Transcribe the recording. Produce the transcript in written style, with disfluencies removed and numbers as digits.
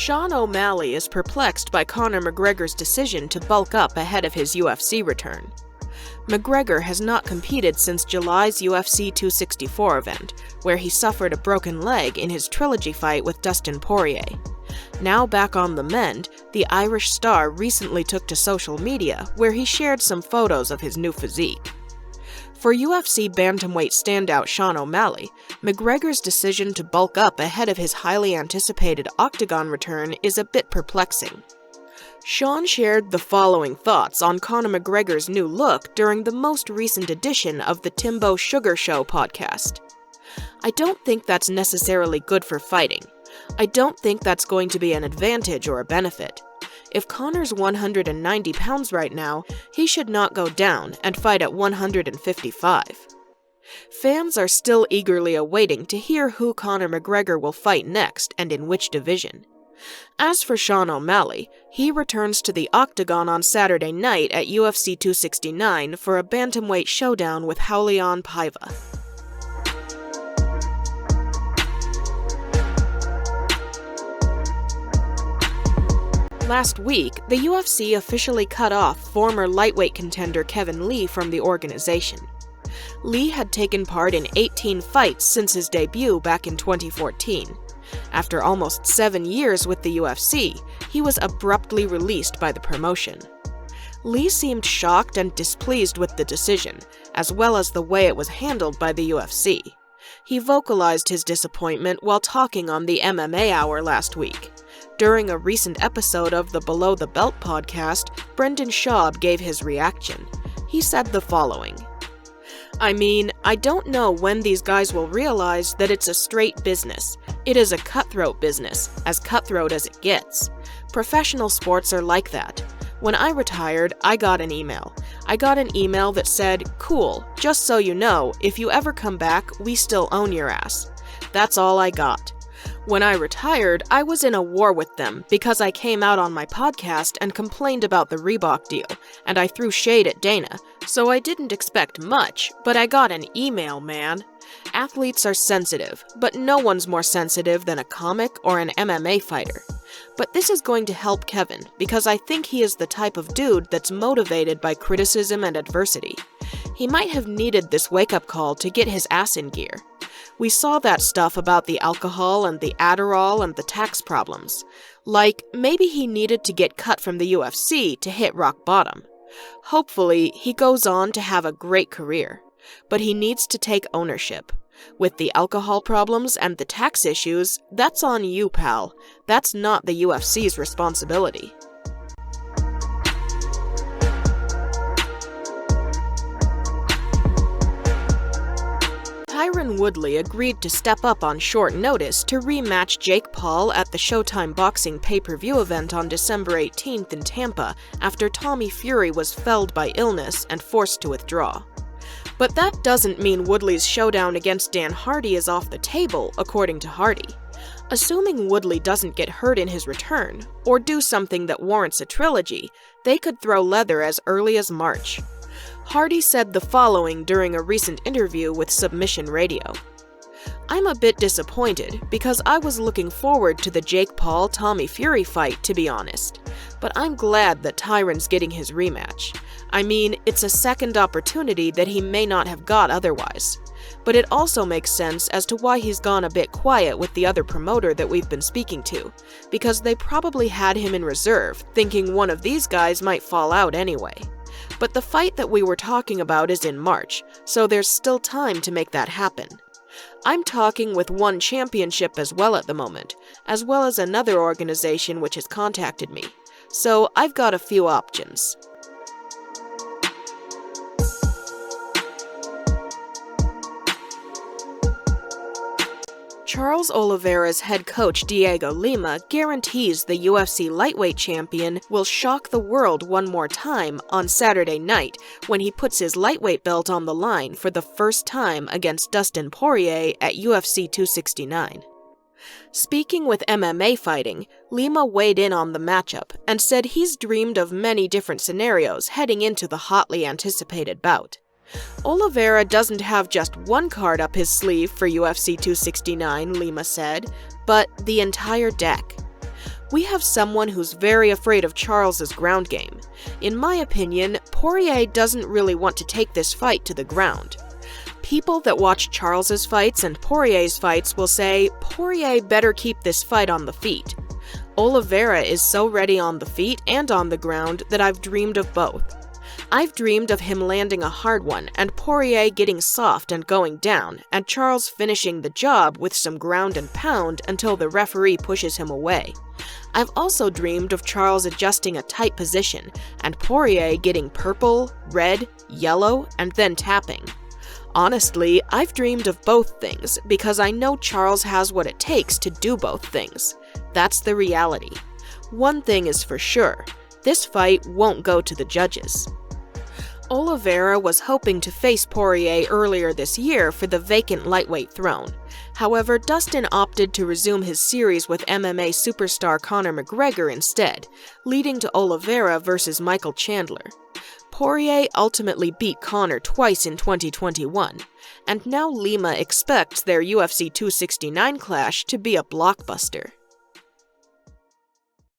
Sean O'Malley is perplexed by Conor McGregor's decision to bulk up ahead of his UFC return. McGregor has not competed since July's UFC 264 event, where he suffered a broken leg in his trilogy fight with Dustin Poirier. Now back on the mend, the Irish star recently took to social media, where he shared some photos of his new physique. For UFC bantamweight standout Sean O'Malley, McGregor's decision to bulk up ahead of his highly anticipated octagon return is a bit perplexing. Sean shared the following thoughts on Conor McGregor's new look during the most recent edition of the Timbo Sugar Show podcast. "I don't think that's necessarily good for fighting. I don't think that's going to be an advantage or a benefit. If Conor's 190 pounds right now, he should not go down and fight at 155. Fans are still eagerly awaiting to hear who Conor McGregor will fight next and in which division. As for Sean O'Malley, he returns to the octagon on Saturday night at UFC 269 for a bantamweight showdown with Raulian Paiva. Last week, the UFC officially cut off former lightweight contender Kevin Lee from the organization. Lee had taken part in 18 fights since his debut back in 2014. After almost 7 years with the UFC, he was abruptly released by the promotion. Lee seemed shocked and displeased with the decision, as well as the way it was handled by the UFC. He vocalized his disappointment while talking on the MMA Hour last week. During a recent episode of the Below the Belt podcast, Brendan Schaub gave his reaction. He said the following: I don't know when these guys will realize that it's a straight business. It is a cutthroat business, as cutthroat as it gets. Professional sports are like that. When I retired, I got an email. I got an email that said, "Cool, just so you know, if you ever come back, we still own your ass." That's all I got. When I retired, I was in a war with them because I came out on my podcast and complained about the Reebok deal, and I threw shade at Dana, so I didn't expect much, but I got an email, man. Athletes are sensitive, but no one's more sensitive than a comic or an MMA fighter. But this is going to help Kevin, because I think he is the type of dude that's motivated by criticism and adversity. He might have needed this wake-up call to get his ass in gear. We saw that stuff about the alcohol and the Adderall and the tax problems. Like, maybe he needed to get cut from the UFC to hit rock bottom. Hopefully, he goes on to have a great career. But he needs to take ownership. With the alcohol problems and the tax issues, that's on you, pal. That's not the UFC's responsibility. Tyron Woodley agreed to step up on short notice to rematch Jake Paul at the Showtime Boxing pay-per-view event on December 18th in Tampa after Tommy Fury was felled by illness and forced to withdraw. But that doesn't mean Woodley's showdown against Dan Hardy is off the table, according to Hardy. Assuming Woodley doesn't get hurt in his return, or do something that warrants a trilogy, they could throw leather as early as March. Hardy said the following during a recent interview with Submission Radio. "I'm a bit disappointed because I was looking forward to the Jake Paul-Tommy Fury fight, to be honest. But I'm glad that Tyron's getting his rematch. It's a second opportunity that he may not have got otherwise. But it also makes sense as to why he's gone a bit quiet with the other promoter that we've been speaking to, because they probably had him in reserve, thinking one of these guys might fall out anyway. But the fight that we were talking about is in March, so there's still time to make that happen. I'm talking with One Championship as well at the moment, as well as another organization which has contacted me. So I've got a few options." Charles Oliveira's head coach Diego Lima guarantees the UFC lightweight champion will shock the world one more time on Saturday night when he puts his lightweight belt on the line for the first time against Dustin Poirier at UFC 269. Speaking with MMA Fighting, Lima weighed in on the matchup and said he's dreamed of many different scenarios heading into the hotly anticipated bout. Oliveira doesn't have just one card up his sleeve for UFC 269, Lima said, but the entire deck. We have someone who's very afraid of Charles's ground game. In my opinion, Poirier doesn't really want to take this fight to the ground. People that watch Charles's fights and Poirier's fights will say, Poirier better keep this fight on the feet. Oliveira is so ready on the feet and on the ground that I've dreamed of both. I've dreamed of him landing a hard one and Poirier getting soft and going down, and Charles finishing the job with some ground and pound until the referee pushes him away. I've also dreamed of Charles adjusting a tight position and Poirier getting purple, red, yellow, and then tapping. Honestly, I've dreamed of both things because I know Charles has what it takes to do both things. That's the reality. One thing is for sure, this fight won't go to the judges. Oliveira was hoping to face Poirier earlier this year for the vacant lightweight throne. However, Dustin opted to resume his series with MMA superstar Conor McGregor instead, leading to Oliveira versus Michael Chandler. Poirier ultimately beat Conor twice in 2021, and now Lima expects their UFC 269 clash to be a blockbuster.